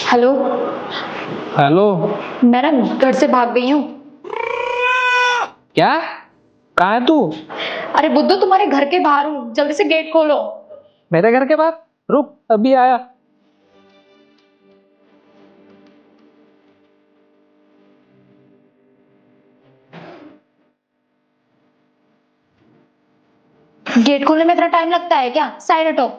Hello. Hello. मैं ना घर से भाग गई हूँ। क्या? कहाँ है तू? अरे बुद्धू, तुम्हारे घर के बाहर हूँ, जल्दी से गेट खोलो। मेरे घर के बाहर? रुक, अभी आया। गेट खोलने में इतना टाइम लगता है क्या? साइड हटो।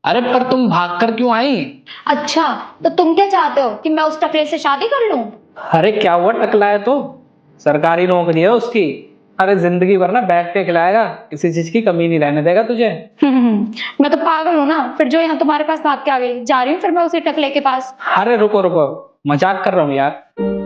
अरे पर तुम भाग कर क्यों आई? अच्छा, तो तुम क्या चाहते हो कि मैं उस टकले से शादी कर लूं? अरे क्या हुआ, टकला है तो सरकारी नौकरी है उसकी। अरे जिंदगी भर ना बैठ के खिलाएगा, किसी चीज की कमी नहीं रहने देगा तुझे। मैं तो पागल हूँ ना, फिर जो यहाँ तुम्हारे पास भाग के आ गई, जा रही हूँ फिर मैं उसी टकले के पास। अरे रुको रुको, मजाक कर रहा हूँ यार।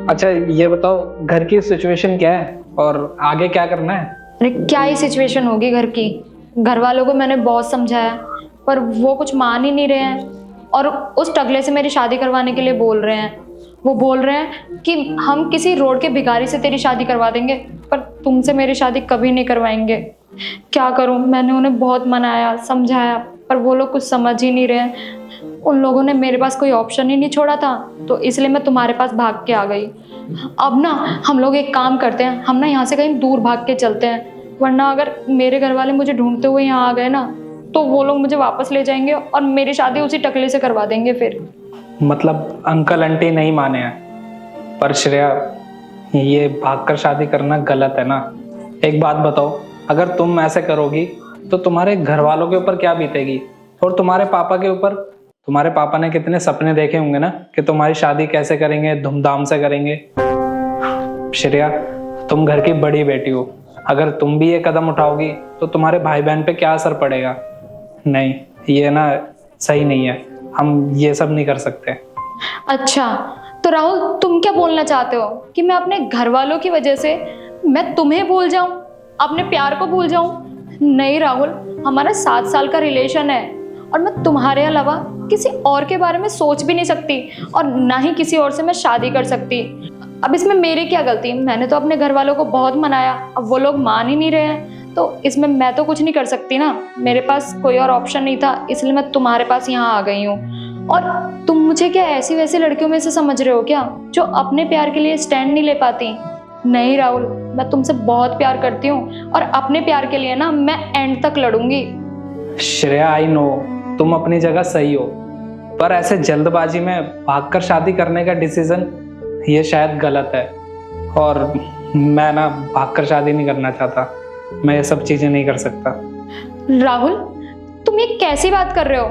अच्छा ये बताओ, घर की सिचुएशन क्या है और आगे क्या करना है? अरे क्या ही सिचुएशन होगी घर की। घर वालों को मैंने बहुत समझाया, पर वो कुछ मान ही नहीं रहे हैं और उस टकले से मेरी शादी करवाने के लिए बोल रहे हैं। वो बोल रहे हैं कि हम किसी रोड के भिखारी से तेरी शादी करवा देंगे, पर तुमसे मेरी शादी कभी नहीं करवाएंगे। क्या करूं? मैंने उन्हें बहुत मनाया, समझाया, पर वो लोग कुछ समझ ही नहीं रहे हैं। उन लोगों ने मेरे पास कोई ऑप्शन ही नहीं छोड़ा था, तो इसलिए मैं तुम्हारे पास भाग के आ गई। अब ना हम लोग एक काम करते हैं, हम ना यहाँ से कहीं दूर भाग के चलते हैं, वरना अगर मेरे घर वाले मुझे ढूंढते हुए यहाँ आ गए ना, तो वो लोग मुझे वापस ले जाएंगे और मेरी शादी उसी टकले से करवा देंगे फिर। मतलब अंकल आंटी नहीं माने हैं? पर श्रेया, ये भागकर शादी करना गलत है ना। एक बात बताओ, अगर तुम ऐसे करोगी तो तुम्हारे घर वालों के ऊपर क्या बीतेगी, और तुम्हारे पापा के ऊपर? तुम्हारे पापा ने कितने सपने देखे होंगे ना कि तुम्हारी शादी कैसे करेंगे, धूमधाम से करेंगे। श्रेया, तुम घर की बड़ी बेटी हो, अगर तुम भी ये कदम उठाओगी तो तुम्हारे भाई बहन पे क्या असर पड़ेगा? नहीं, ये ना सही नहीं है, हम ये सब नहीं कर सकते। अच्छा, तो राहुल तुम क्या बोलना चाहते हो कि मैं अपने घर वालों की वजह से मैं तुम्हें भूल जाऊं, अपने प्यार को भूल जाऊं? नहीं राहुल, हमारा 7 साल का रिलेशन है और मैं तुम्हारे अलावा किसी और के बारे में सोच भी नहीं सकती और ना ही किसी और से मैं शादी कर सकती। अब इसमें मेरी क्या गलती? मैंने तो अपने घर वालों को बहुत मनाया, अब वो लोग मान ही नहीं रहे हैं, तो इसमें मैं तो कुछ नहीं कर सकती ना। मेरे पास कोई और ऑप्शन नहीं था, इसलिए मैं तुम्हारे पास यहाँ आ गई हूँ। और तुम मुझे क्या ऐसी वैसी लड़कियों में से समझ रहे हो क्या, जो अपने प्यार के लिए स्टैंड नहीं ले पाती? नहीं राहुल, मैं तुमसे बहुत प्यार करती हूँ और अपने प्यार के लिए ना मैं एंड तक लड़ूंगी। श्रेया, आई नो तुम अपनी जगह सही हो, पर ऐसे जल्दबाजी में भागकर शादी करने का डिसीजन ये शायद गलत है। और मैं ना भागकर शादी नहीं करना चाहता, मैं ये सब चीजें नहीं कर सकता। राहुल, तुम ये कैसी बात कर रहे हो?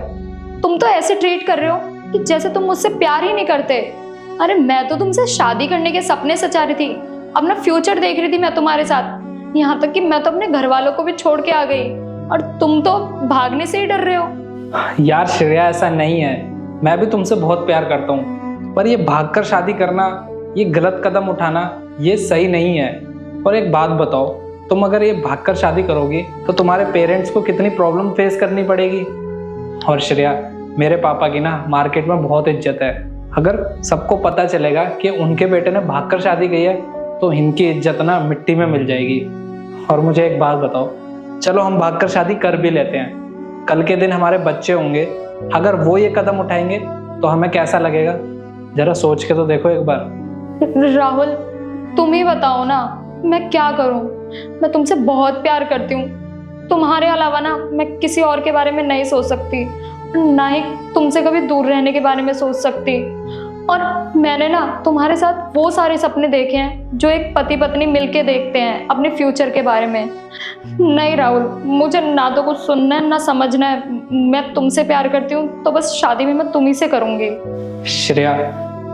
तुम तो ऐसे ट्रीट कर रहे हो कि जैसे तुम मुझसे प्यार ही नहीं करते। अरे मैं तो तुमसे शादी करने के सपने सजा रही थी, अपना फ्यूचर देख रही थी मैं तुम्हारे साथ। यहाँ तक कि मैं तो अपने घर वालों को भी छोड़ के आ गई और तुम तो भागने से ही डर रहे हो। यार श्रेया, ऐसा नहीं है, मैं भी तुमसे बहुत प्यार करता हूँ, पर ये भागकर शादी करना, ये गलत कदम उठाना, ये सही नहीं है। और एक बात बताओ, तुम अगर ये भागकर शादी करोगी तो तुम्हारे पेरेंट्स को कितनी प्रॉब्लम फेस करनी पड़ेगी। और श्रेया, मेरे पापा की ना मार्केट में बहुत इज्जत है, अगर सबको पता चलेगा कि उनके बेटे ने भागकर शादी की है तो इनकी इज्जत ना मिट्टी में मिल जाएगी। और मुझे एक बात बताओ, चलो हम भागकर शादी कर भी लेते हैं, कल के दिन हमारे बच्चे होंगे, अगर वो ये कदम उठाएंगे तो हमें कैसा लगेगा? जरा सोच के तो देखो एक बार। राहुल, तुम ही बताओ ना, मैं क्या करूं? मैं तुमसे बहुत प्यार करती हूँ, तुम्हारे अलावा ना मैं किसी और के बारे में नहीं सोच सकती, ना ही तुमसे कभी दूर रहने के बारे में सोच सकती। और मैंने ना तुम्हारे साथ वो सारे सपने देखे हैं जो एक पति पत्नी मिलके देखते हैं अपने फ्यूचर के बारे में। नहीं राहुल, मुझे ना तो कुछ सुनना है ना समझना है। मैं तुमसे प्यार करती हूँ तो बस शादी भी मैं तुम्ही से करूंगी। श्रेया,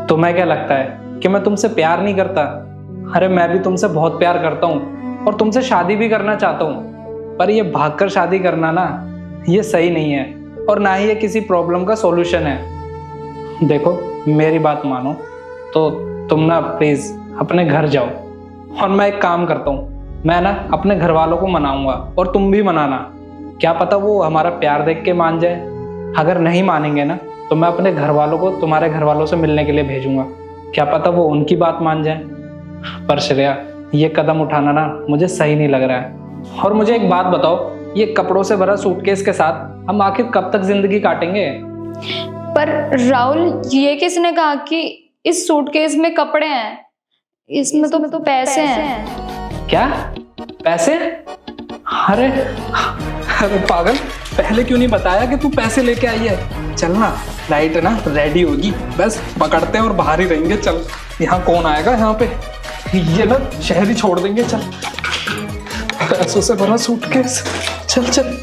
तुम्हें क्या लगता है कि मैं तुमसे प्यार नहीं करता? अरे मैं भी तुमसे बहुत प्यार करता हूँ और तुमसे शादी भी करना चाहता हूँ, पर ये भागकर शादी करना ना, ये सही नहीं है और ना ही ये किसी प्रॉब्लम का सॉल्यूशन है। देखो मेरी बात मानो तो तुम ना प्लीज अपने घर जाओ, और मैं एक काम करता हूँ, मैं ना अपने घर वालों को मनाऊंगा और तुम भी मनाना। क्या पता वो हमारा प्यार देख के मान जाए। अगर नहीं मानेंगे ना तो मैं अपने घर वालों को तुम्हारे घर वालों से मिलने के लिए भेजूंगा, क्या पता वो उनकी बात मान जाए। पर श्रेया, ये कदम उठाना ना मुझे सही नहीं लग रहा है। और मुझे एक बात बताओ, ये कपड़ों से भरा सूटकेस के साथ हम आखिर कब तक जिंदगी काटेंगे? पर राहुल, ये किसने कहा कि इस सूटकेस में कपड़े हैं? इसमें तो पैसे हैं। क्या पैसे? अरे अरे पागल, पहले क्यों नहीं बताया कि तू पैसे लेके आई है? चल ना, लाइट ना रेडी होगी, बस पकड़ते हैं और बाहर ही रहेंगे। चल, यहाँ कौन आएगा यहाँ पे? ये ना शहर ही छोड़ देंगे। चल, पैसों से भरा सूटकेस, चल चल।